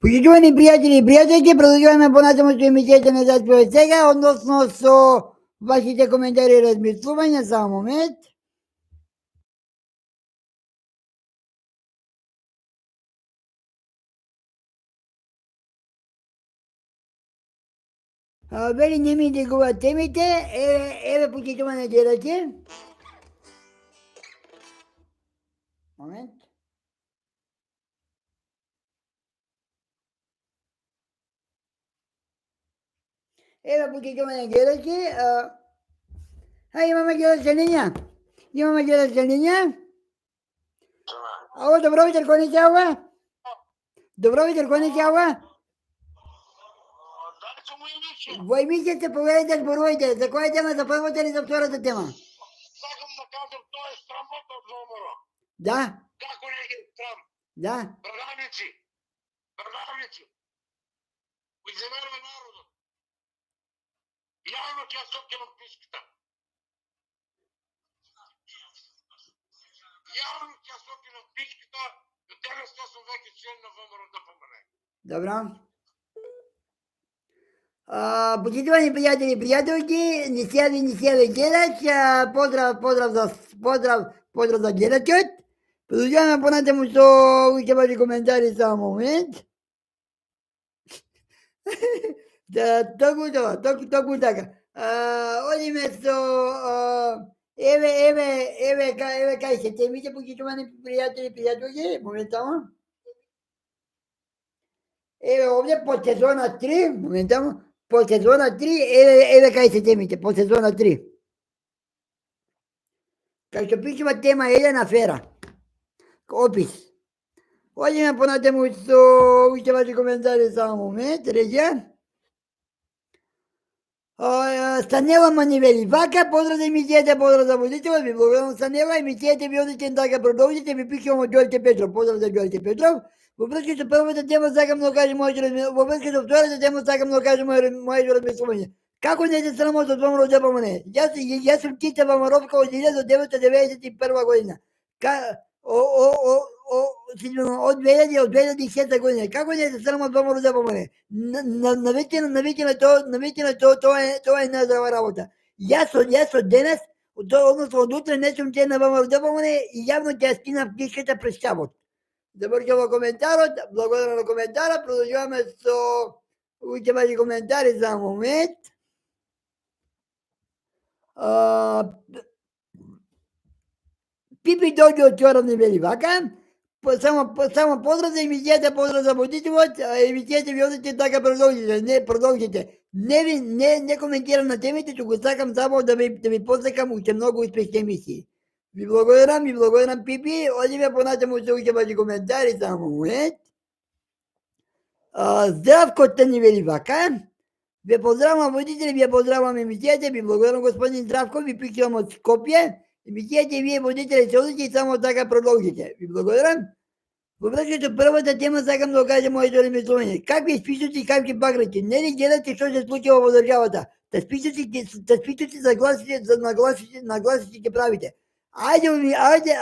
Почитувани приятели и приятелки, продължаваме по-нататък емисията на Заспива сега, относно вашите коментари и размислувания. Само момент. Вели не ми дигуват темите, еве почитуване дирате. Момент. Еве почитуване дирате. Имаме гледаща линия. Имаме гледаща линия. Ало, добро вечер, кой ни тява? Добро вечер, кой ни тява? Во емисията поведете, сборувайте. За коя тема? За първата или за втората тема? Сакам да кажам, той е срамота от номера. Да. Како не ги срам? Да. Бърдавници. Иземерва народът. Явно тя сокена писката. Явно тя сокена писката. До денес съм веки член на ВМРО да помре. Добро. Почитувани приятели и приятелки, не се гледат. Поздрав за гледачът. Продължаваме по-нататък со уште ваши коментари само момент. Токму така. Одиме со еве кај се темите, почитувани приятели и приятелки, моментално. Еве овде по сезона 3, моментално, по сезона 3, еве кај се темите, по сезона 3. Кај што пишува тема 1 афера. Опис. Одиме понатаму со уште ваши коментари само момент, реđa. Станела Манивели. Вака, поздрав за емисијата, поздрав за водителот, ви благодарам Станела, емисијата ви одличен така продолжите, ви пишувам од Ѓорѓе Петров, поздрав за Ѓорѓе Петров. Во врска со првата тема сакам да кажам во врска со втората тема сакам да кажам моето размислување. Како не се срамот од ВМРО да помне? Јас сум Тита ВМРО-вка од 1991 година. Од 2006 година. Како не се срамот ВМРО да помне? Навистина тоа е нездрава работа. Јас од денес, односно од утре не сум член на ВМРО да помне и јавно ќе скинам книжката пред штабот. Завршува коментарот, благодарам на коментара, продолжуваме со уште ваши коментари за момент. Пипи дојде од Чоравни вели вака, само поздрав за емисијата, поздрав за водителот, емисијата ви одите така продолжите. Не коментирам на темите, што го сакам само да ви посакам уште многу успешни емисии. Ви благодарам Пипи, одиме понатаму со уште ваши коментари, само момент. Здравко Тани вели вака, ве поздравам водители, ве поздравам емисијата, ви благодарам господин Здравко, ви пишувам од Скопје, емисијата вие водители се одите и само така продолжите. Ви благодарам. Во врска со првата тема сакам да кажам моето размислување. Какви списоци и какви баграти? Не ли гледате што се случува во државата? Та списоци за нагласите ќе правите. Ајде